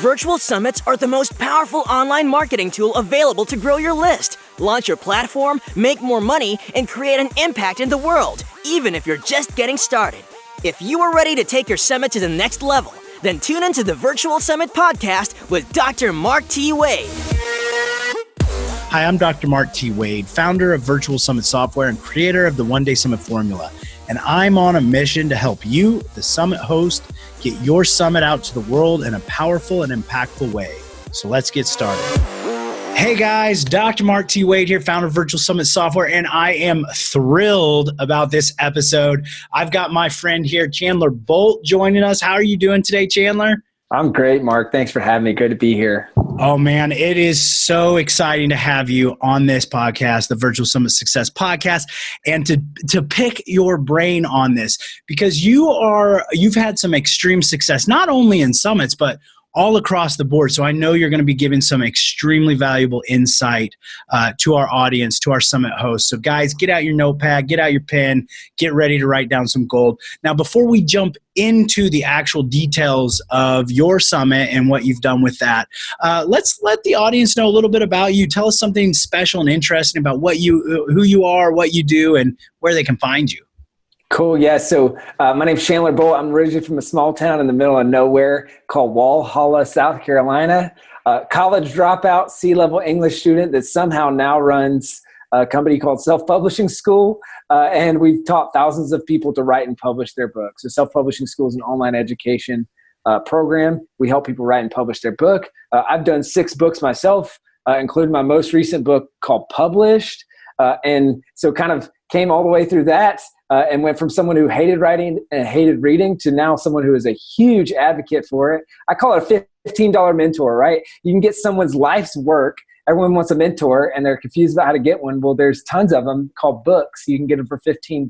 Virtual summits are the most powerful online marketing tool available to grow your list, launch your platform, make more money, and create an impact in the world, even if you're just getting started. If you are ready to take your summit to the next level, then tune into the Virtual Summit Podcast with Dr. Mark T. Wade. Hi, I'm Dr. Mark T. Wade, founder of Virtual Summit Software and creator of the One Day Summit Formula. And I'm on a mission to help you, the summit host, get your summit out to the world in a powerful and impactful way. So let's get started. Hey guys, Dr. Mark T. Wade here, founder of Virtual Summit Software, and I am thrilled about this episode. I've got my friend here, Chandler Bolt, joining us. How are you doing today, Chandler? I'm great, Mark. Thanks for having me. Good to be here. Oh man, it is so exciting to have you on this podcast, the Virtual Summit Success Podcast, and to pick your brain on this because you've had some extreme success, not only in summits, but all across the board. So I know you're going to be giving some extremely valuable insight to our audience, to our summit hosts. So guys, get out your notepad, get out your pen, get ready to write down some gold. Now, before we jump into the actual details of your summit and what you've done with that, let's let the audience know a little bit about you. Tell us something special and interesting about who you are, what you do, and where they can find you. Cool. Yeah. So my name's Chandler Bolt. I'm originally from a small town in the middle of nowhere called Walhalla, South Carolina. College dropout, C-level English student that somehow now runs a company called Self-Publishing School. And we've taught thousands of people to write and publish their books. So Self-Publishing School is an online education program. We help people write and publish their book. I've done 6 books myself, including my most recent book called Published. And so kind of came all the way through that. And went from someone who hated writing and hated reading to now someone who is a huge advocate for it. I call it a $15 mentor, right? You can get someone's life's work. Everyone wants a mentor and they're confused about how to get one. Well, there's tons of them called books. You can get them for $15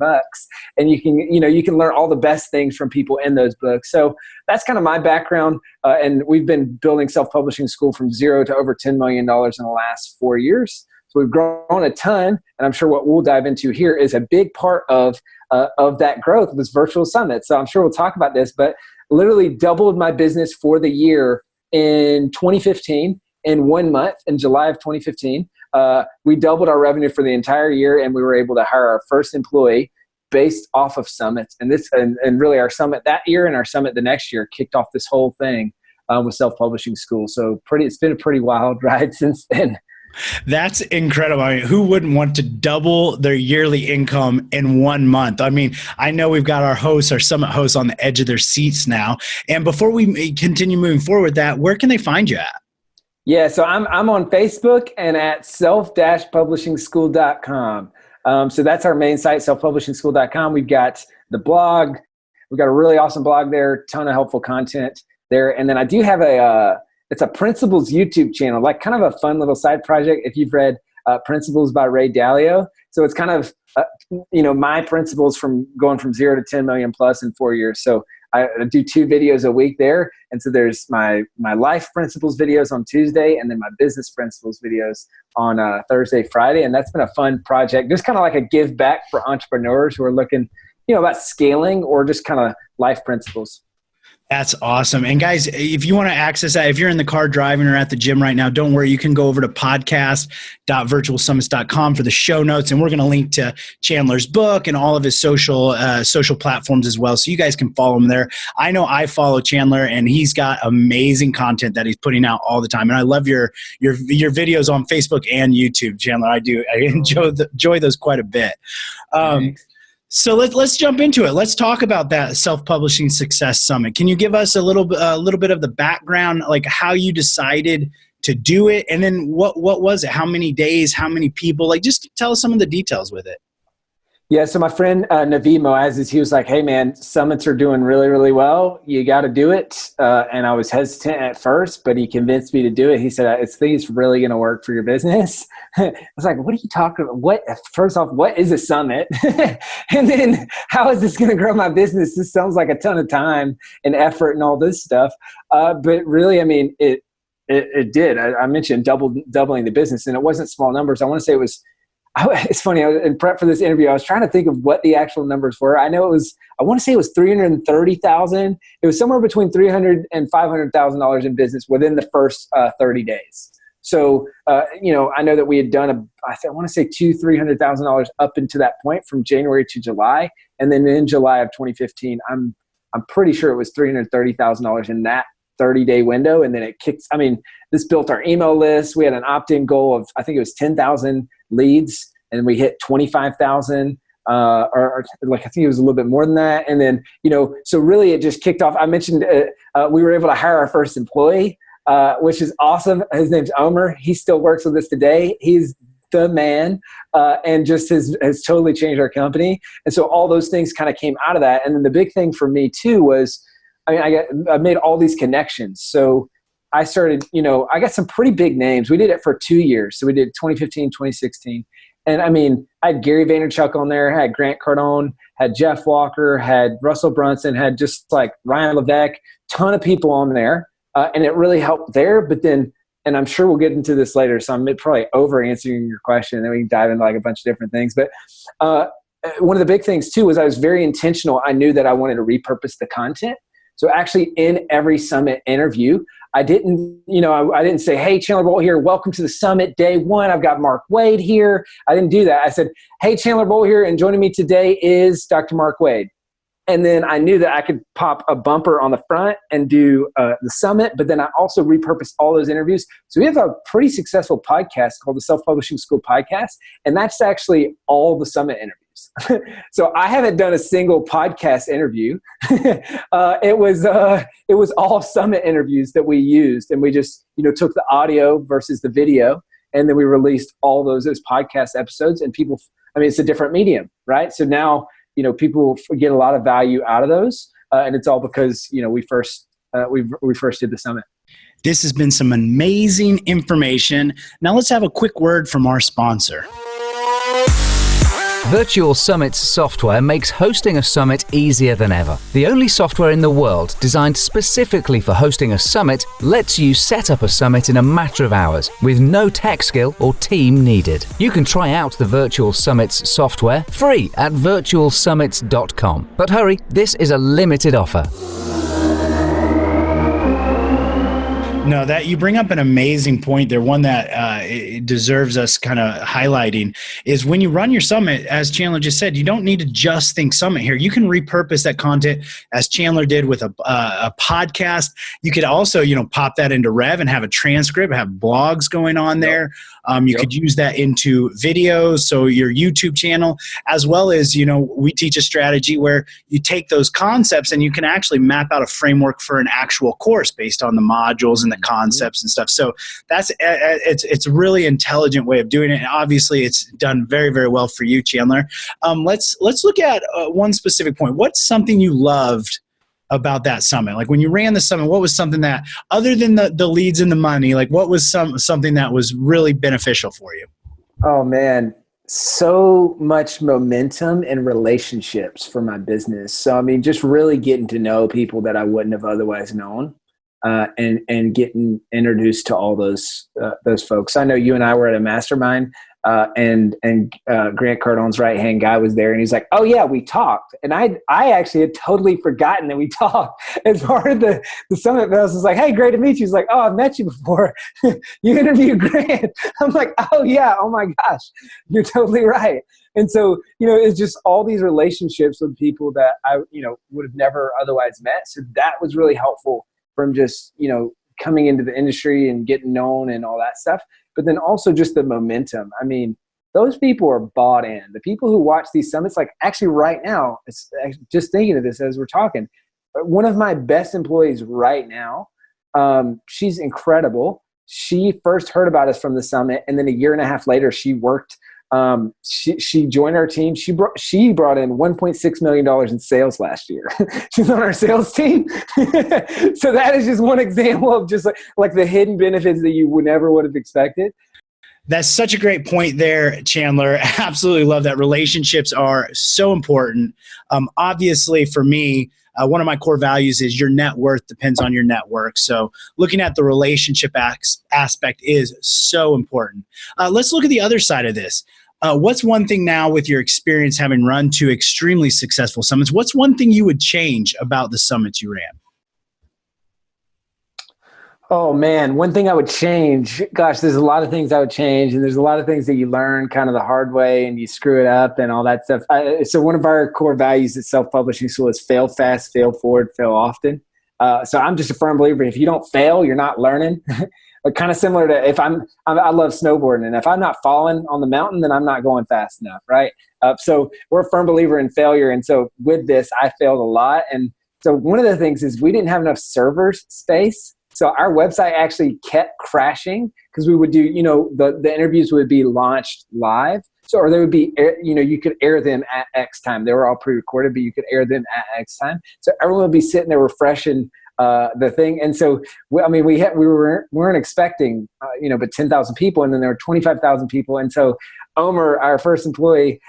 and you can learn all the best things from people in those books. So that's kind of my background. And we've been building Self-Publishing School from 0 to over $10 million in the last 4 years. So we've grown a ton, and I'm sure what we'll dive into here is a big part of that growth was virtual summits. So I'm sure we'll talk about this, but literally doubled my business for the year in 2015 in 1 month, in July of 2015. We doubled our revenue for the entire year, and we were able to hire our first employee based off of summits. And really our summit that year and our summit the next year kicked off this whole thing with Self-Publishing School. So it's been a pretty wild ride since then. That's incredible. I mean, who wouldn't want to double their yearly income in 1 month? I mean, I know we've got our summit hosts on the edge of their seats now. And before we continue moving forward with that, where can they find you at? Yeah, so I'm on Facebook and at self-publishingschool.com. So that's our main site, selfpublishingschool.com. We've got the blog. We've got a really awesome blog there, ton of helpful content there. And then I do have it's a Principles YouTube channel, like kind of a fun little side project. If you've read Principles by Ray Dalio. So it's kind of, my principles from going from 0 to 10 million plus in 4 years. So I do 2 videos a week there. And so there's my life principles videos on Tuesday and then my business principles videos on Thursday, Friday. And that's been a fun project. Just kind of like a give back for entrepreneurs who are looking, about scaling or just kind of life principles. That's awesome. And guys, if you want to access that, if you're in the car driving or at the gym right now, don't worry. You can go over to podcast.virtualsummits.com for the show notes. And we're going to link to Chandler's book and all of his social platforms as well. So you guys can follow him there. I know I follow Chandler and he's got amazing content that he's putting out all the time. And I love your videos on Facebook and YouTube, Chandler. I do. I enjoy those quite a bit. So let's jump into it. Let's talk about that Self-Publishing Success Summit. Can you give us a little bit of the background, like how you decided to do it, and then what was it? How many days? How many people? Like, just tell us some of the details with it. Yeah, so my friend Naveed Moazes, he was like, hey man, summits are doing really, really well. You got to do it. And I was hesitant at first, but he convinced me to do it. He said, I think it's really going to work for your business. I was like, what are you talking about? First off, what is a summit? And then how is this going to grow my business? This sounds like a ton of time and effort and all this stuff. But really, I mean, it did. I mentioned doubling the business, and it wasn't small numbers. I want to say it was It's funny. In prep for this interview, I was trying to think of what the actual numbers were. I want to say it was 330,000. It was somewhere between $300,000 and $500,000 in business within the first 30 days. So, I know that we had done I want to say $300,000 up into that point from January to July. And then in July of 2015, I'm pretty sure it was $330,000 in that 30-day window. And then this built our email list. We had an opt-in goal of, I think it was 10,000 leads, and we hit 25,000, or like, I think it was a little bit more than that. And then, so really it just kicked off. I mentioned we were able to hire our first employee, which is awesome. His name's Omer. He still works with us today. He's the man, and just has totally changed our company. And so all those things kind of came out of that. And then the big thing for me too was, I made all these connections. So I started, I got some pretty big names. We did it for 2 years. So we did 2015, 2016. And I had Gary Vaynerchuk on there, had Grant Cardone, had Jeff Walker, had Russell Brunson, had just like Ryan Levesque, ton of people on there. And it really helped there. But then, and I'm sure we'll get into this later, so I'm probably over answering your question, and then we can dive into like a bunch of different things. But one of the big things too was I was very intentional. I knew that I wanted to repurpose the content. So actually in every summit interview, I didn't say, hey, Chandler Bolt here. Welcome to the summit, day one. I've got Mark Wade here. I didn't do that. I said, hey, Chandler Bolt here. And joining me today is Dr. Mark Wade. And then I knew that I could pop a bumper on the front and do the summit. But then I also repurposed all those interviews. So we have a pretty successful podcast called the Self-Publishing School Podcast. And that's actually all the summit interviews. So I haven't done a single podcast interview. It was all summit interviews that we used, and we just took the audio versus the video, and then we released all those as podcast episodes. And people, it's a different medium, right? So now people get a lot of value out of those, and it's all because we first did the summit. This has been some amazing information. Now let's have a quick word from our sponsor. Virtual Summit's software makes hosting a summit easier than ever. The only software in the world designed specifically for hosting a summit lets you set up a summit in a matter of hours with no tech skill or team needed. You can try out the Virtual Summit's software free at virtualsummits.com. But hurry, this is a limited offer. No, that you bring up an amazing point there. One that it deserves us kind of highlighting is when you run your summit, as Chandler just said, you don't need to just think summit here. You can repurpose that content as Chandler did with a podcast. You could also, pop that into Rev and have a transcript, have blogs going on there. You could use that into videos, so your YouTube channel, as well as, we teach a strategy where you take those concepts and you can actually map out a framework for an actual course based on the modules and the concepts and stuff. So it's a really intelligent way of doing it. And obviously it's done very, very well for you, Chandler. Let's look at one specific point. What's something you loved about that summit? Like when you ran the summit, what was something that, other than the leads and the money, like what was something that was really beneficial for you? Oh man, so much momentum and relationships for my business. So, just really getting to know people that I wouldn't have otherwise known, and getting introduced to all those folks. I know you and I were at a mastermind, and Grant Cardone's right-hand guy was there, and he's like, oh yeah, we talked. And I actually had totally forgotten that we talked as part of the summit. But I was like, hey, great to meet you. He's like, oh, I've met you before. You interviewed Grant. I'm like, oh yeah, oh my gosh, you're totally right. And so, it's just all these relationships with people that I, would have never otherwise met. So that was really helpful from just, coming into the industry and getting known and all that stuff. But then also just the momentum. Those people are bought in. The people who watch these summits, like actually right now, it's just thinking of this as we're talking, one of my best employees right now, she's incredible. She first heard about us from the summit, and then a year and a half later, she worked. She joined our team. She brought in $1.6 million in sales last year. She's on our sales team. So that is just one example of just like the hidden benefits that you would have expected. That's such a great point there, Chandler. Absolutely love that. Relationships are so important. Obviously, for me, one of my core values is your net worth depends on your network. So looking at the relationship aspect is so important. Let's look at the other side of this. what's one thing now with your experience having run 2 extremely successful summits? What's one thing you would change about the summits you ran? Oh man, one thing I would change, gosh, there's a lot of things I would change, and there's a lot of things that you learn kind of the hard way and you screw it up and all that stuff. So one of our core values at Self-Publishing School is fail fast, fail forward, fail often. So I'm just a firm believer, if you don't fail, you're not learning. But kind of similar to I love snowboarding, and if I'm not falling on the mountain, then I'm not going fast enough, right? So we're a firm believer in failure. And so with this, I failed a lot. And so one of the things is we didn't have enough server space. So our website actually kept crashing because we would do, the interviews would be launched live. So, or they would be, you could air them at X time. They were all pre-recorded, but you could air them at X time. So everyone would be sitting there refreshing the thing. And so, we weren't expecting, but 10,000 people, and then there were 25,000 people. And so Omer, our first employee,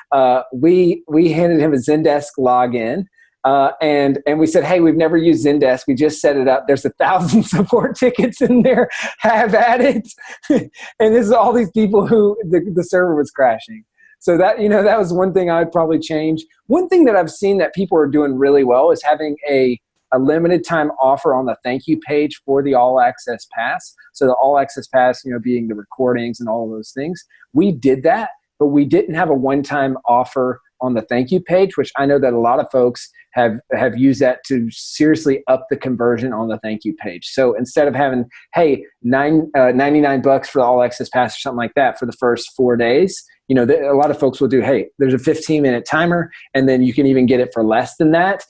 we handed him a Zendesk login. And we said, hey, we've never used Zendesk. We just set it up. There's 1,000 support tickets in there. Have at it. And this is all these people who the server was crashing. So that was one thing I'd probably change. One thing that I've seen that people are doing really well is having a limited time offer on the thank you page for the All Access Pass. So the All Access Pass, being the recordings and all of those things. We did that, but we didn't have a one-time offer on the thank you page, which I know that a lot of folks have used that to seriously up the conversion on the thank you page. So instead of having, hey, $99 for the All Access Pass or something like that for the first 4 days, a lot of folks will do, hey, there's a 15-minute timer, and then you can even get it for less than that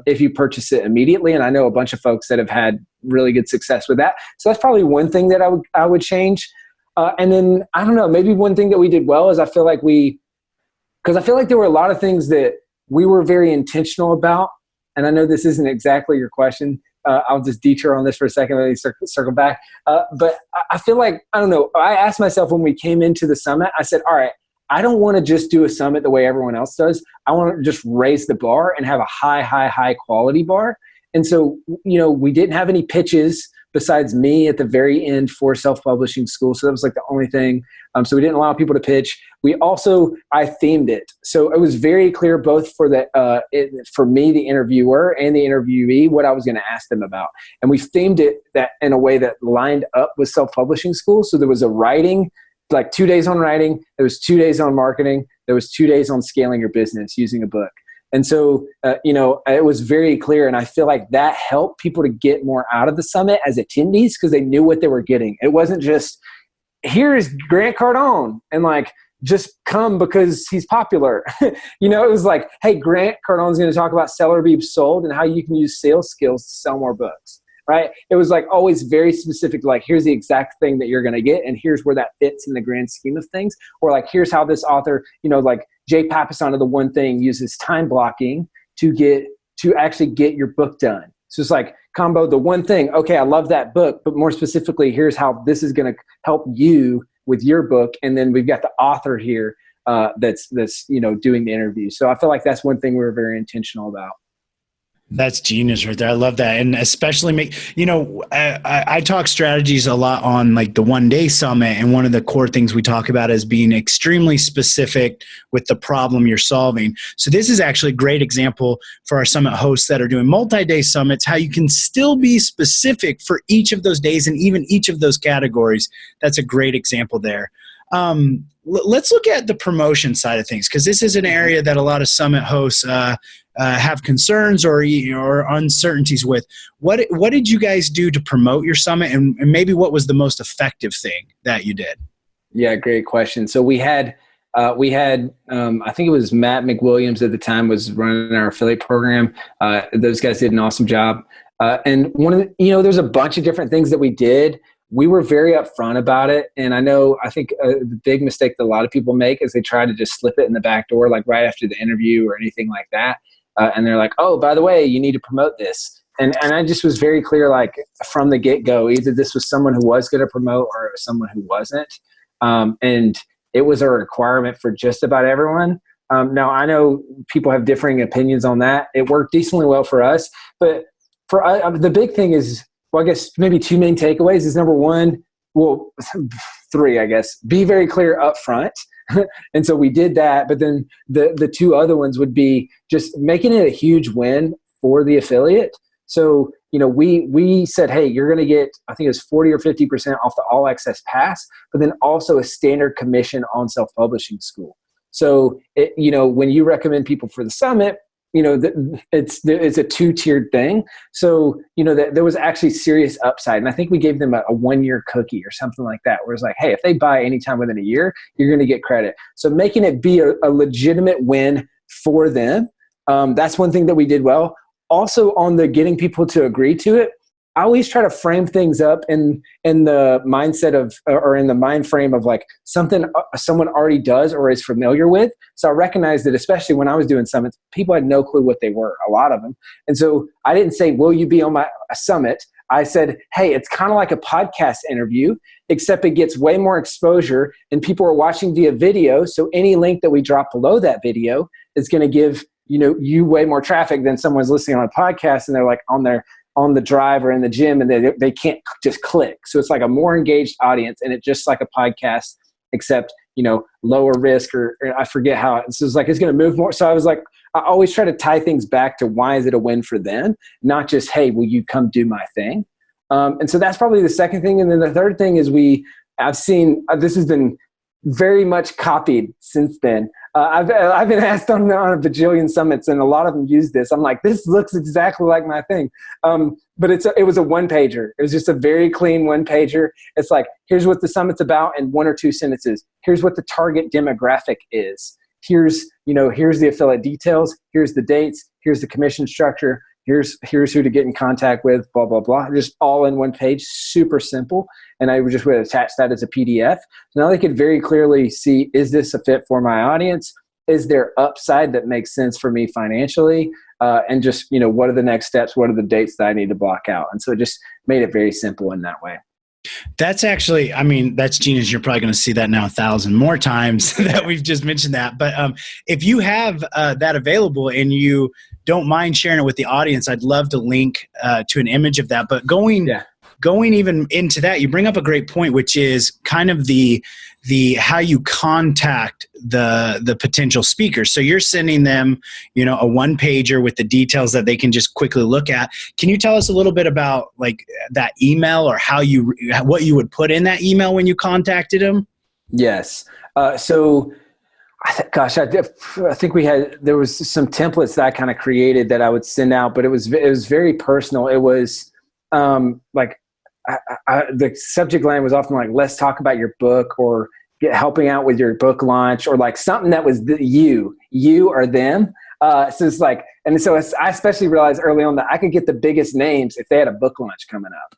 if you purchase it immediately. And I know a bunch of folks that have had really good success with that. So that's probably one thing that I would change. And then, I don't know, maybe one thing that we did well is I feel like there were a lot of things that we were very intentional about. And I know this isn't exactly your question. I'll just detour on this for a second, maybe circle back. But I feel like, I don't know, I asked myself when we came into the summit, I said, all right, I don't want to just do a summit the way everyone else does. I want to just raise the bar and have a high quality bar. And so, we didn't have any pitches besides me at the very end for Self-Publishing School. So that was like the only thing. So we didn't allow people to pitch. I themed it. So it was very clear both for for me, the interviewer, and the interviewee, what I was going to ask them about. And we themed it that in a way that lined up with Self-Publishing School. So there was a writing, like 2 days on writing. There was 2 days on marketing. There was 2 days on scaling your business using a book. And so, it was very clear. And I feel like that helped people to get more out of the summit as attendees because they knew what they were getting. It wasn't just, here's Grant Cardone and like, just come because he's popular. It was like, hey, Grant Cardone's going to talk about Seller Be Sold and how you can use sales skills to sell more books, right? It was like always very specific, like here's the exact thing that you're going to get and here's where that fits in the grand scheme of things. Or like, here's how this author, like Jay Papasan of The One Thing uses time blocking to actually get your book done. So it's like combo The One Thing. Okay, I love that book, but more specifically, here's how this is going to help you with your book. And then we've got the author here that's doing the interview. So I feel like that's one thing we were very intentional about. That's genius right there. I love that. And especially I talk strategies a lot on like the 1 day summit. And one of the core things we talk about is being extremely specific with the problem you're solving. So this is actually a great example for our summit hosts that are doing multi-day summits, how you can still be specific for each of those days and even each of those categories. That's a great example there. Let's look at the promotion side of things, because this is an area that a lot of summit hosts have concerns or uncertainties with. What did you guys do to promote your summit, and maybe what was the most effective thing that you did? Yeah, great question. So we had I think it was Matt McWilliams at the time was running our affiliate program. Those guys did an awesome job. And one of the, there's a bunch of different things that we did. We were very upfront about it. And I think the big mistake that a lot of people make is they try to just slip it in the back door, like right after the interview or anything like that. And they're like, oh, by the way, you need to promote this. And I just was very clear, like from the get-go, either this was someone who was going to promote or someone who wasn't. And it was a requirement for just about everyone. Now, I know people have differing opinions on that. It worked decently well for us. But for the big thing is, well, I guess maybe two main takeaways is number one, well, three, I guess. Be very clear up front. And so we did that. But then the two other ones would be just making it a huge win for the affiliate. So, we said, hey, you're going to get, I think it was 40 or 50% off the all access pass, but then also a standard commission on self-publishing school. So, when you recommend people for the summit, it's a two-tiered thing. So, there was actually serious upside. And I think we gave them a 1-year cookie or something like that, where it's like, hey, if they buy anytime within a year, you're going to get credit. So making it be a legitimate win for them. That's one thing that we did well. Also on the getting people to agree to it, I always try to frame things up in the mindset of, or in the mind frame of like something someone already does or is familiar with. So I recognize that, especially when I was doing summits, people had no clue what they were, a lot of them. And so I didn't say, will you be on my summit? I said, hey, it's kind of like a podcast interview, except it gets way more exposure and people are watching via video. So any link that we drop below that video is going to give, you way more traffic than someone's listening on a podcast and they're like on the drive or in the gym and they can't just click. So it's like a more engaged audience and it's just like a podcast, except, lower risk or I forget how it's like, it's going to move more. So I was like, I always try to tie things back to why is it a win for them? Not just, hey, will you come do my thing? And so that's probably the second thing. And then the third thing is I've seen, this has been very much copied since then. I've been asked on a bajillion summits and a lot of them use this. I'm like, this looks exactly like my thing. But it was a one pager. It was just a very clean one pager. It's like, here's what the summit's about in 1 or 2 sentences. Here's what the target demographic is. Here's the affiliate details. Here's the dates. Here's the commission structure. Here's who to get in contact with, blah, blah, blah. Just all in one page, super simple. And I would attach that as a PDF. So now they could very clearly see, is this a fit for my audience? Is there upside that makes sense for me financially? And just, what are the next steps? What are the dates that I need to block out? And so it just made it very simple in that way. That's actually, that's genius. You're probably going to see that now 1,000 more times that we've just mentioned that. But if you have that available and you don't mind sharing it with the audience, I'd love to link to an image of that. But going even into that, you bring up a great point, which is kind of the how you contact the potential speakers. So you're sending them, a one pager with the details that they can just quickly look at. Can you tell us a little bit about like that email or what you would put in that email when you contacted them? Yes. So I think there was some templates that I kind of created that I would send out, but it was very personal. It was the subject line was often like, let's talk about your book or helping out with your book launch or like something that was you or them. So it's like, and so I especially realized early on that I could get the biggest names if they had a book launch coming up.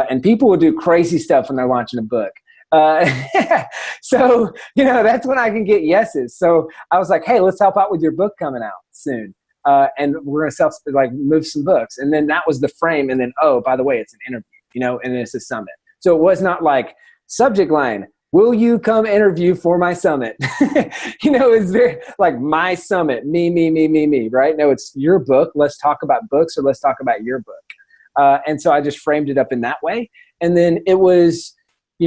And people would do crazy stuff when they're launching a book. So, that's when I can get yeses. So I was like, hey, let's help out with your book coming out soon. And we're going to move some books. And then that was the frame. And then, oh, by the way, it's an interview, and it's a summit. So it was not like subject line, will you come interview for my summit? It's very like my summit, me, right? No, it's your book. Let's talk about books or let's talk about your book. And so I just framed it up in that way. And then it was,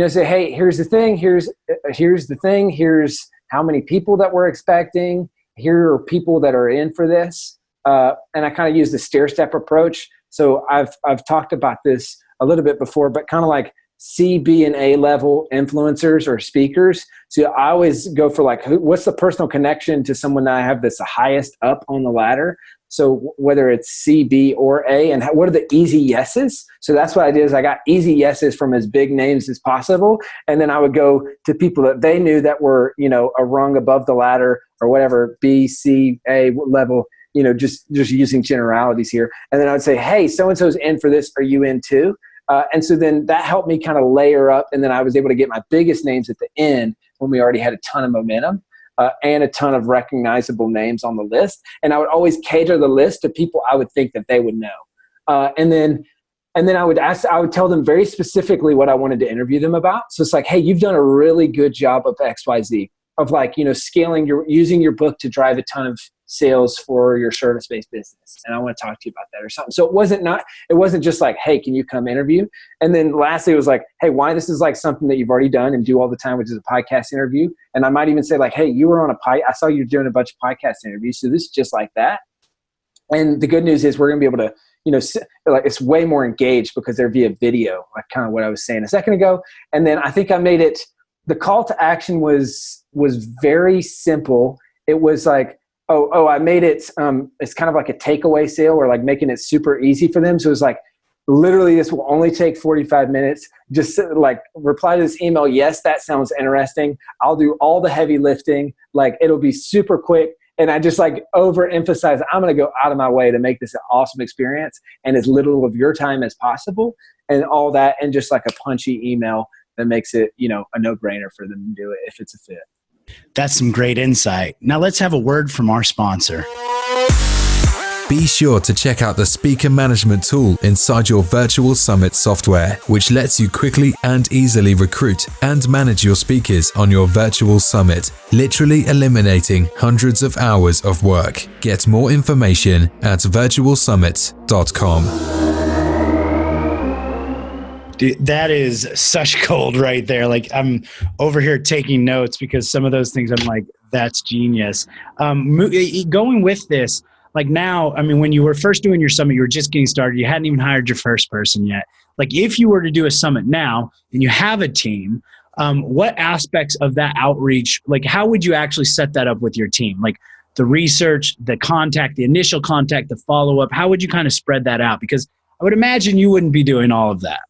say, hey, here's the thing. Here's the thing. Here's how many people that we're expecting. Here are people that are in for this. And I kind of use the stair-step approach. So I've talked about this a little bit before, but kind of like C, B, and A level influencers or speakers. So I always go for like, what's the personal connection to someone that I have that's the highest up on the ladder? So whether it's C, B, or A, and what are the easy yeses? So that's what I did is I got easy yeses from as big names as possible. And then I would go to people that they knew that were, a rung above the ladder or whatever, B, C, A level, just using generalities here. And then I would say, hey, so-and-so's in for this. Are you in too? And so then that helped me kind of layer up. And then I was able to get my biggest names at the end when we already had a ton of momentum and a ton of recognizable names on the list. And I would always cater the list to people I would think that they would know. And then I would tell them very specifically what I wanted to interview them about. So it's like, hey, you've done a really good job of XYZ. of like, scaling using your book to drive a ton of sales for your service-based business. And I want to talk to you about that or something. So it wasn't just like, hey, can you come interview? And then lastly, it was like, hey, why this is like something that you've already done and do all the time, which is a podcast interview. And I might even say like, hey, you were on I saw you doing a bunch of podcast interviews. So this is just like that. And the good news is we're going to be able to, like it's way more engaged because they're via video, like kind of what I was saying a second ago. And then I think I made it, the call to action was very simple. It was like, I made it, it's kind of like a takeaway sale or like making it super easy for them. So it was like, literally this will only take 45 minutes. Just like reply to this email. Yes, that sounds interesting. I'll do all the heavy lifting. Like it'll be super quick. And I just like overemphasize, I'm going to go out of my way to make this an awesome experience and as little of your time as possible and all that. And just like a punchy email that makes it, a no-brainer for them to do it if it's a fit. That's some great insight. Now let's have a word from our sponsor. Be sure to check out the speaker management tool inside your virtual summit software, which lets you quickly and easily recruit and manage your speakers on your virtual summit, literally eliminating hundreds of hours of work. Get more information at virtualsummits.com. Dude, that is such gold right there. Like I'm over here taking notes because some of those things I'm like, that's genius. Going with this, like now, I mean, when you were first doing your summit, you were just getting started. You hadn't even hired your first person yet. Like if you were to do a summit now and you have a team, what aspects of that outreach, like how would you actually set that up with your team? Like the research, the contact, the initial contact, the follow-up, how would you kind of spread that out? Because I would imagine you wouldn't be doing all of that.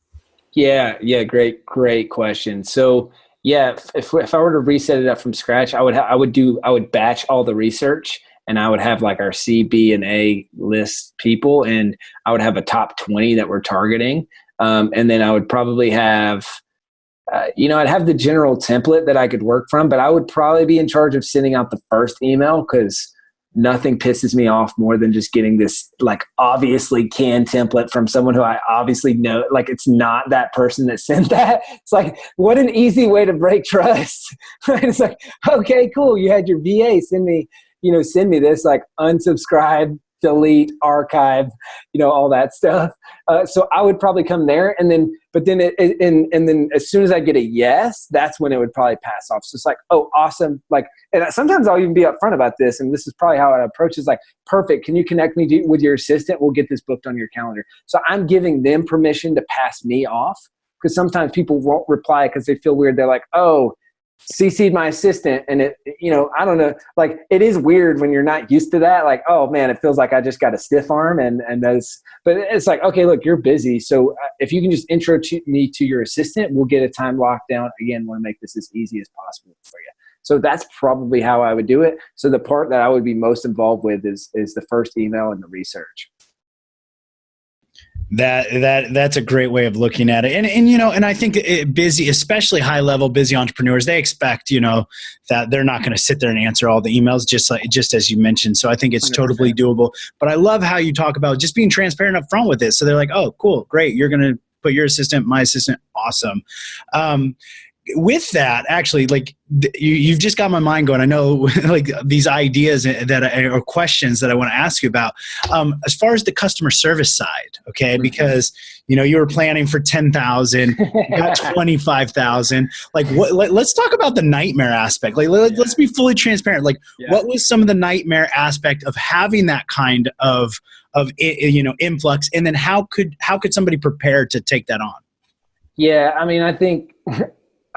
Yeah. Great question. So yeah, if I were to reset it up from scratch, I would batch all the research and I would have like our C, B, and A list people, and I would have a top 20 that we're targeting. And then I would probably have, I'd have the general template that I could work from, but I would probably be in charge of sending out the first email because nothing pisses me off more than just getting this like obviously canned template from someone who I obviously know, like it's not that person that sent that. It's like, what an easy way to break trust, right? It's like, okay, cool. You had your VA send me this, like unsubscribe, delete, archive, all that stuff. So I would probably come there and then as soon as I get a yes, that's when it would probably pass off. So it's like, oh, awesome. Like, and sometimes I'll even be upfront about this. And this is probably how I approach it. Is like, perfect. Can you connect me with your assistant? We'll get this booked on your calendar. So I'm giving them permission to pass me off because sometimes people won't reply because they feel weird. They're like, oh, CC'd my assistant, and it, I don't know, like it is weird when you're not used to that. Like, oh man, it feels like I just got a stiff arm, and that's. But it's like, okay, look, you're busy, so if you can just intro me to your assistant, we'll get a time locked down. Again, want to make this as easy as possible for you. So that's probably how I would do it. So the part that I would be most involved with is the first email and the research. That's a great way of looking at it. And I think busy, especially high level busy entrepreneurs, they expect, that they're not going to sit there and answer all the emails just as you mentioned. So I think it's 100%. Totally doable. But I love how you talk about just being transparent up front with it. So they're like, oh, cool, great. You're going to put your assistant, my assistant. Awesome. With that, actually, like you've just got my mind going. I know like these ideas or questions that I want to ask you about. As far as the customer service side, okay, because you were planning for 10,000, you got 25,000. Like let's talk about the nightmare aspect. Like let's be fully transparent. Like what was some of the nightmare aspect of having that kind of influx, and then how could somebody prepare to take that on? Yeah, I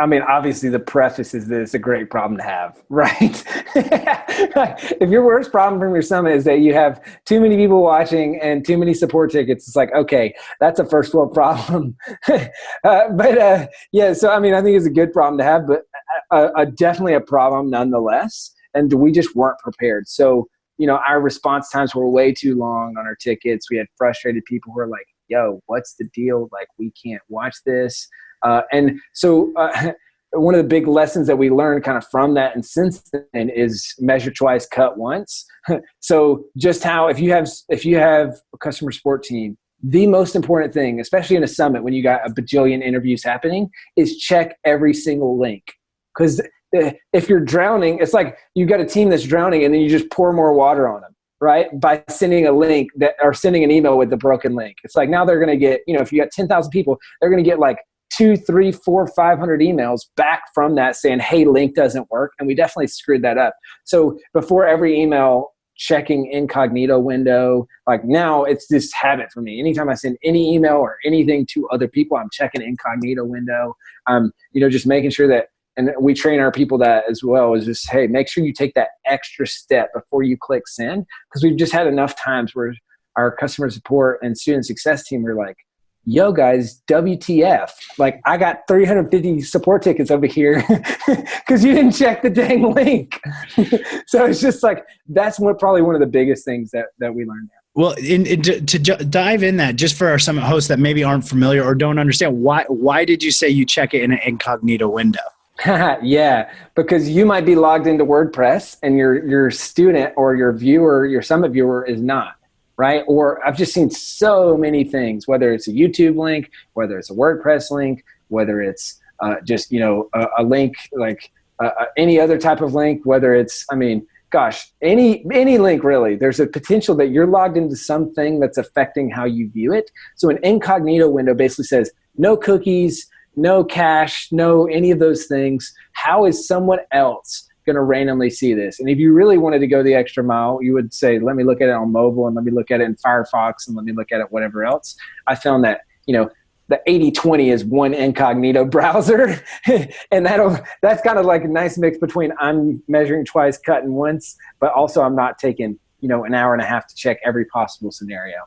mean, obviously the preface is that it's a great problem to have, right? If your worst problem from your summit is that you have too many people watching and too many support tickets, it's like, okay, that's a first world problem. So I think it's a good problem to have, but definitely a problem nonetheless. And we just weren't prepared. So, our response times were way too long on our tickets. We had frustrated people who were like, yo, what's the deal? Like, we can't watch this. And so one of the big lessons that we learned kind of from that and since then is measure twice, cut once. So just how, if you have a customer support team, the most important thing, especially in a summit when you got a bajillion interviews happening, is check every single link. Because if you're drowning, it's like you've got a team that's drowning and then you just pour more water on them, right? By sending a link or sending an email with the broken link. It's like now they're going to get, if you got 10,000 people, they're going to get like 2, 3, 4, 500 emails back from that saying, hey, link doesn't work. And we definitely screwed that up. So before every email, checking incognito window, like now it's this habit for me. Anytime I send any email or anything to other people, I'm checking incognito window. Just making sure that, and we train our people that as well, is just, hey, make sure you take that extra step before you click send. Because we've just had enough times where our customer support and student success team are like, yo guys, WTF. Like I got 350 support tickets over here because you didn't check the dang link. So it's just like, that's probably one of the biggest things that we learned. Well, to dive in that, just for our summit hosts that maybe aren't familiar or don't understand, why did you say you check it in an incognito window? Yeah, because you might be logged into WordPress and your student or your viewer, your summit viewer is not. Right? Or I've just seen so many things, whether it's a YouTube link, whether it's a WordPress link, whether it's just, a link, like any other type of link, whether it's, any link really, there's a potential that you're logged into something that's affecting how you view it. So an incognito window basically says no cookies, no cache, no any of those things. How is someone else going to randomly see this? And if you really wanted to go the extra mile, you would say, let me look at it on mobile and let me look at it in Firefox and let me look at it whatever else. I found that, the 80/20 is one incognito browser. And that's kind of like a nice mix between I'm measuring twice, cutting once, but also I'm not taking, an hour and a half to check every possible scenario.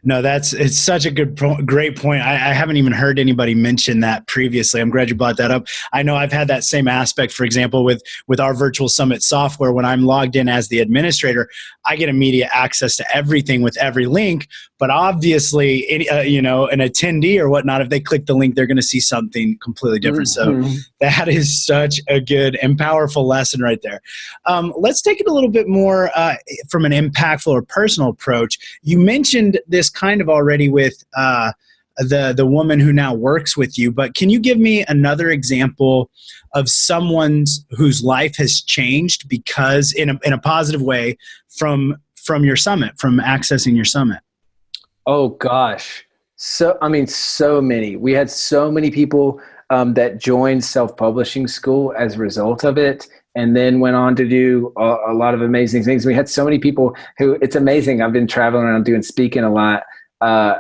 No, it's such a great point. I haven't even heard anybody mention that previously. I'm glad you brought that up. I know I've had that same aspect, for example, with our virtual summit software. When I'm logged in as the administrator, I get immediate access to everything with every link. But obviously, an attendee or whatnot, if they click the link, they're going to see something completely different. Mm-hmm. So that is such a good and powerful lesson right there. Let's take it a little bit more from an impactful or personal approach. You mentioned this kind of already with the woman who now works with you, but can you give me another example of someone whose life has changed because in a positive way from your summit, from accessing your summit? Oh gosh. So many. We had so many people that joined self-publishing school as a result of it, and then went on to do a lot of amazing things. We had so many people who, it's amazing. I've been traveling around doing speaking a lot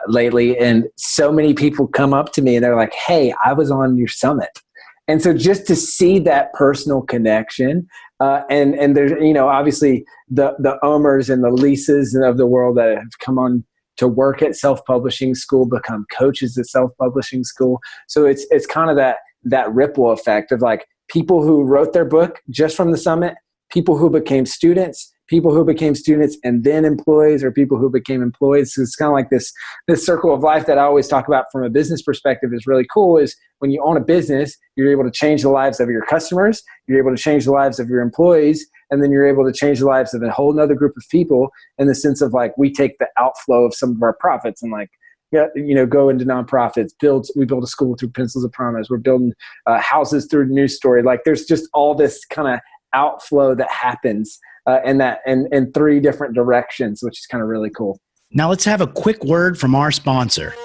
lately, and so many people come up to me and they're like, hey, I was on your summit. And so just to see that personal connection, and there's, obviously the Omers and the Lisa's of the world that have come on to work at self-publishing school, become coaches at self-publishing school. So it's kind of that ripple effect of like people who wrote their book just from the summit, people who became students and then employees, or people who became employees. So it's kind of like this circle of life that I always talk about from a business perspective is really cool. Is when you own a business, you're able to change the lives of your customers, you're able to change the lives of your employees, and then you're able to change the lives of a whole nother group of people in the sense of like, we take the outflow of some of our profits and like, go into nonprofits, we build a school through Pencils of Promise. We're building houses through News Story. Like there's just all this kind of outflow that happens in 3 different directions, which is kind of really cool. Now let's have a quick word from our sponsor.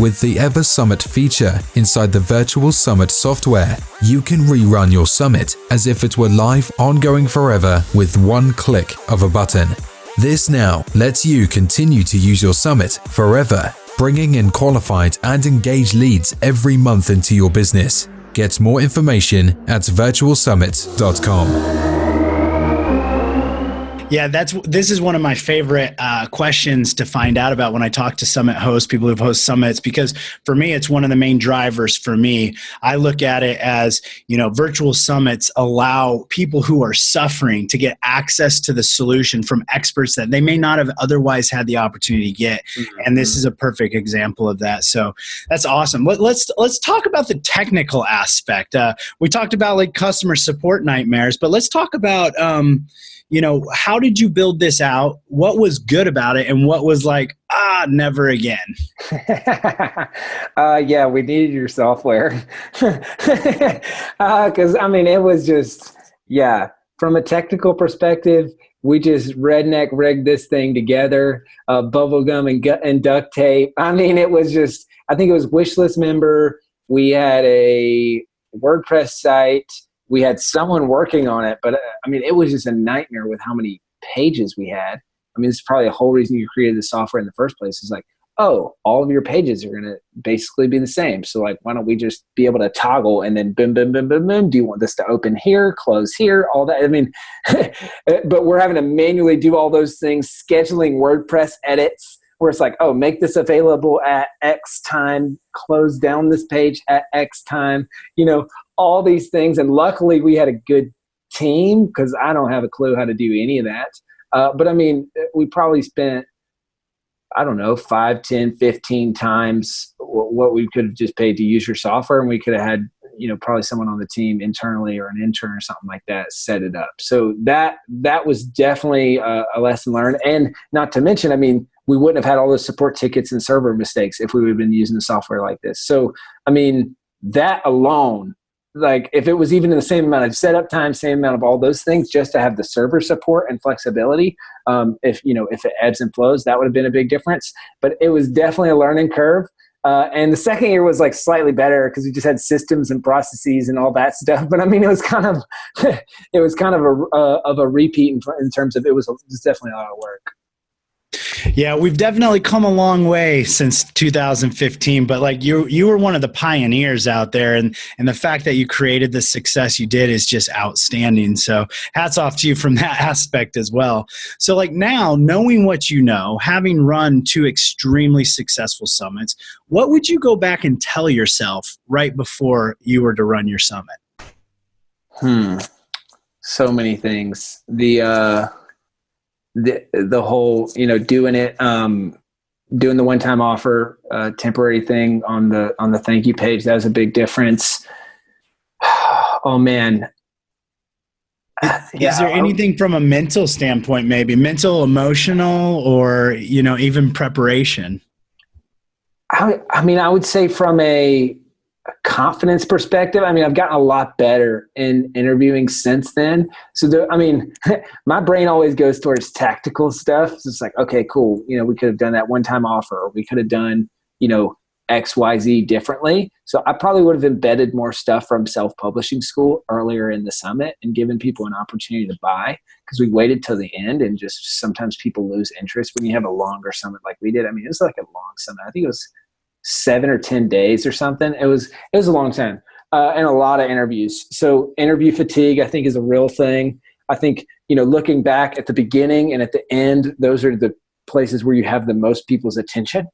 With the Ever Summit feature inside the Virtual Summit software, you can rerun your summit as if it were live, ongoing forever with one click of a button. This now lets you continue to use your summit forever, bringing in qualified and engaged leads every month into your business. Get more information at virtualsummit.com. Yeah, this is one of my favorite questions to find out about when I talk to summit hosts, people who've hosted summits, because for me, it's one of the main drivers for me. I look at it as, virtual summits allow people who are suffering to get access to the solution from experts that they may not have otherwise had the opportunity to get. Mm-hmm. And this is a perfect example of that. So that's awesome. Let's talk about the technical aspect. We talked about like customer support nightmares, but let's talk about, how did you build this out? What was good about it? And what was like, never again? Yeah, we needed your software. Because, it was just, from a technical perspective, we just redneck rigged this thing together, bubble gum and duct tape. It was just, I think it was Wishlist member. We had a WordPress site. We had someone working on it, but it was just a nightmare with how many pages we had. It's probably the whole reason you created the software in the first place is like, all of your pages are going to basically be the same. So like, why don't we just be able to toggle and then boom, boom, boom, boom, boom. Do you want this to open here, close here, all that? But we're having to manually do all those things, scheduling WordPress edits where it's like, make this available at X time, close down this page at X time, all these things. And luckily we had a good team because I don't have a clue how to do any of that. But we probably spent, 5, 10, 15 times what we could have just paid to use your software. And we could have had, probably someone on the team internally or an intern or something like that set it up. So that was definitely a lesson learned. And not to mention, we wouldn't have had all those support tickets and server mistakes if we would have been using the software like this. So, that alone, like if it was even in the same amount of setup time, same amount of all those things, just to have the server support and flexibility, if it ebbs and flows, that would have been a big difference. But it was definitely a learning curve. And the second year was like slightly better because we just had systems and processes and all that stuff. But it was kind of, of a repeat in terms of it was definitely a lot of work. Yeah, we've definitely come a long way since 2015, but like you were one of the pioneers out there, and the fact that you created the success you did is just outstanding. So hats off to you from that aspect as well. So like now, knowing what you know, having run 2 extremely successful summits, what would you go back and tell yourself right before you were to run your summit? So many things. The whole, doing it, doing the one-time offer, temporary thing on the thank you page, that was a big difference. Oh man. Is there anything from a mental standpoint, maybe mental, emotional, or, even preparation? I would say from a confidence perspective, I've gotten a lot better in interviewing since then. So my brain always goes towards tactical stuff. So it's like, okay, cool. We could have done that one-time offer, or we could have done, X, Y, Z differently. So I probably would have embedded more stuff from self-publishing school earlier in the summit and given people an opportunity to buy, because we waited till the end, and just sometimes people lose interest when you have a longer summit like we did. It was like a long summit. I think it was 7 or 10 days or something. It was a long time, and a lot of interviews. So interview fatigue, I think, is a real thing. I think, looking back at the beginning and at the end, those are the places where you have the most people's attention.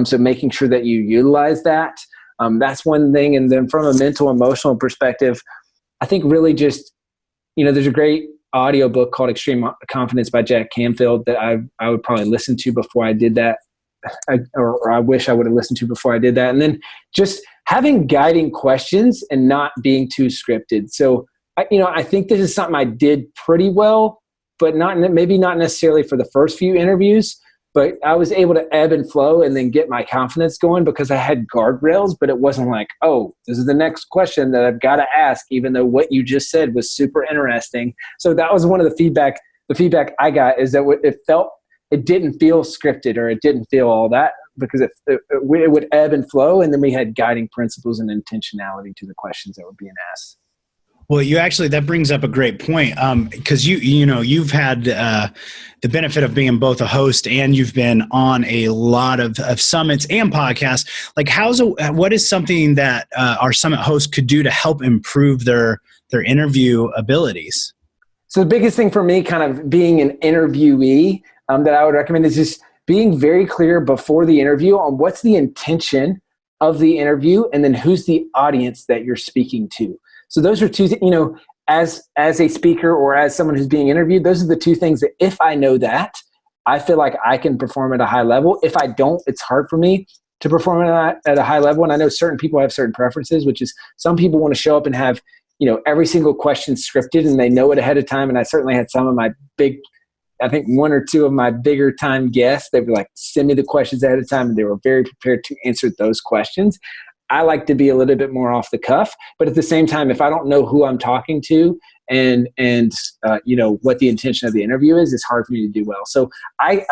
So making sure that you utilize that, that's one thing. And then from a mental, emotional perspective, I think really just, there's a great audio book called Extreme Confidence by Jack Canfield that I would probably listen to before I did that. I wish I would have listened to before I did that. And then just having guiding questions and not being too scripted. So, I think this is something I did pretty well, but maybe not necessarily for the first few interviews, but I was able to ebb and flow and then get my confidence going because I had guardrails, but it wasn't like, oh, this is the next question that I've got to ask, even though what you just said was super interesting. So that was one of the feedback I got, is that it didn't feel scripted, or it didn't feel all that, because it would ebb and flow. And then we had guiding principles and intentionality to the questions that were being asked. Well, that brings up a great point, because you've had the benefit of being both a host and you've been on a lot of summits and podcasts. Like, what is something that our summit hosts could do to help improve their interview abilities? So the biggest thing for me, kind of being an interviewee, that I would recommend is just being very clear before the interview on what's the intention of the interview, and then who's the audience that you're speaking to. So those are two, as a speaker or as someone who's being interviewed, those are the two things that if I know that, I feel like I can perform at a high level. If I don't, it's hard for me to perform at a high level. And I know certain people have certain preferences, which is some people want to show up and have every single question scripted and they know it ahead of time. And I certainly had some of my I think one or two of my bigger time guests, they were like, send me the questions ahead of time. And they were very prepared to answer those questions. I like to be a little bit more off the cuff, but at the same time, if I don't know who I'm talking to and what the intention of the interview is, it's hard for me to do well. So I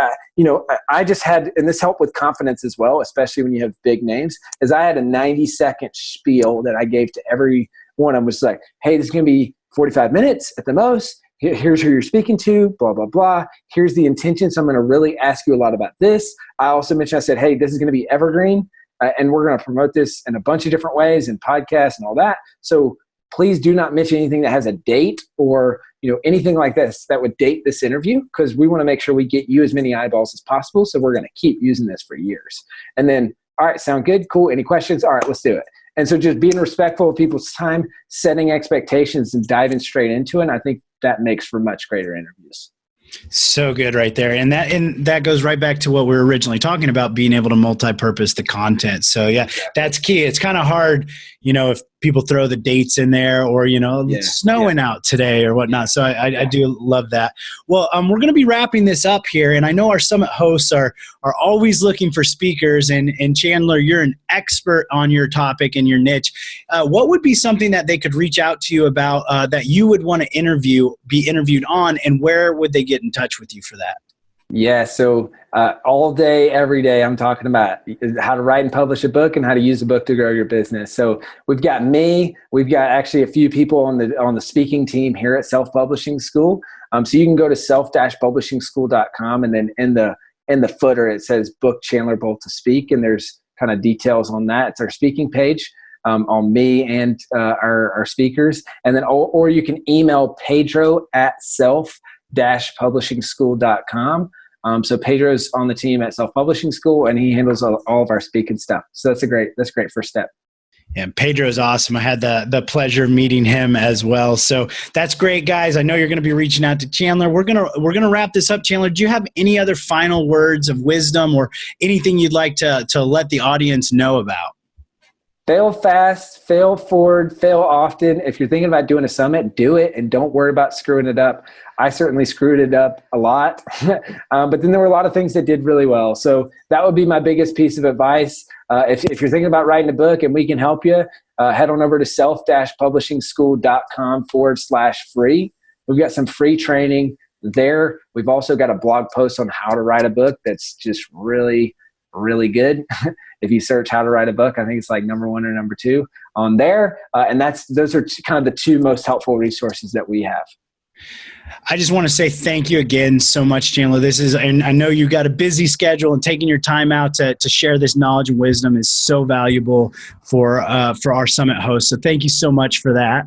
just had, and this helped with confidence as well, especially when you have big names, is I had a 90-second spiel that I gave to every one. I was like, hey, this is going to be 45 minutes at the most. Here's who you're speaking to, blah, blah, blah. Here's the intention. So I'm going to really ask you a lot about this. I also mentioned, I said, hey, this is going to be evergreen, and we're going to promote this in a bunch of different ways and podcasts and all that. So please do not mention anything that has a date or anything like this that would date this interview, because we want to make sure we get you as many eyeballs as possible. So we're going to keep using this for years. And then, all right, sound good? Cool. Any questions? All right, let's do it. And so just being respectful of people's time, setting expectations and diving straight into it, and I think that makes for much greater interviews. So good right there. And that goes right back to what we were originally talking about, being able to multi-purpose the content. So yeah, that's key. It's kind of hard, if people throw the dates in there or, it's snowing out today or whatnot. So I do love that. Well, we're going to be wrapping this up here. And I know our summit hosts are always looking for speakers, and Chandler, you're an expert on your topic and your niche. What would be something that they could reach out to you about that you would want to be interviewed on, and where would they get in touch with you for that? Yeah, so all day, every day, I'm talking about how to write and publish a book and how to use a book to grow your business. So we've got me, we've got actually a few people on the speaking team here at Self Publishing School. So you can go to self-publishingschool.com, and then in the footer it says book Chandler Bolt to speak, and there's kind of details on that. It's our speaking page on me and our speakers, and then or you can email Pedro at self-publishingschool.com. So Pedro's on the team at Self Publishing School, and he handles all of our speaking stuff. So that's a great first step. Yeah, Pedro's awesome. I had the pleasure of meeting him as well. So that's great, guys. I know you're going to be reaching out to Chandler. We're gonna wrap this up. Chandler, do you have any other final words of wisdom or anything you'd like to let the audience know about? Fail fast, fail forward, fail often. If you're thinking about doing a summit, do it and don't worry about screwing it up. I certainly screwed it up a lot, but then there were a lot of things that did really well. So that would be my biggest piece of advice. If you're thinking about writing a book and we can help you, head on over to self-publishingschool.com/free. We've got some free training there. We've also got a blog post on how to write a book that's just really, really good. If you search how to write a book, I think it's like number 1 or number 2 on there. And those are kind of the 2 most helpful resources that we have. I just want to say thank you again so much, Chandler. And I know you got a busy schedule, and taking your time out to share this knowledge and wisdom is so valuable for our summit hosts. So thank you so much for that.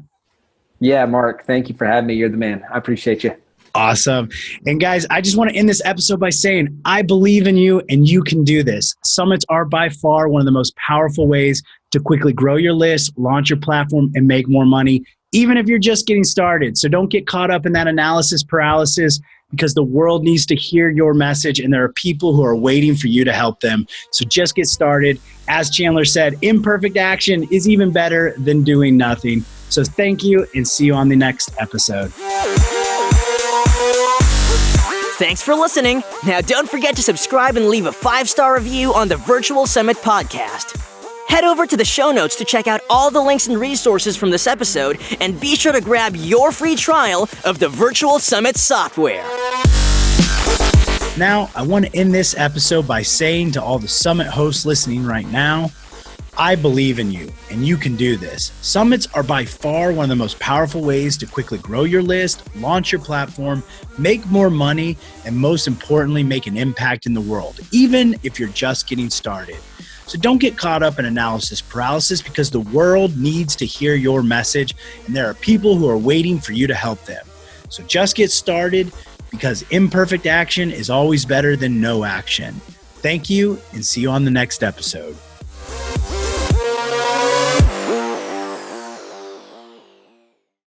Yeah, Mark, thank you for having me. You're the man. I appreciate you. Awesome. And guys, I just want to end this episode by saying, I believe in you and you can do this. Summits are by far one of the most powerful ways to quickly grow your list, launch your platform, and make more money, even if you're just getting started. So don't get caught up in that analysis paralysis, because the world needs to hear your message, and there are people who are waiting for you to help them. So just get started. As Chandler said, imperfect action is even better than doing nothing. So thank you, and see you on the next episode. Thanks for listening. Now don't forget to subscribe and leave a 5-star review on the Virtual Summit podcast. Head over to the show notes to check out all the links and resources from this episode, and be sure to grab your free trial of the Virtual Summit software. Now, I want to end this episode by saying to all the Summit hosts listening right now, I believe in you, and you can do this. Summits are by far one of the most powerful ways to quickly grow your list, launch your platform, make more money, and most importantly, make an impact in the world, even if you're just getting started. So don't get caught up in analysis paralysis, because the world needs to hear your message, and there are people who are waiting for you to help them. So just get started, because imperfect action is always better than no action. Thank you, and see you on the next episode.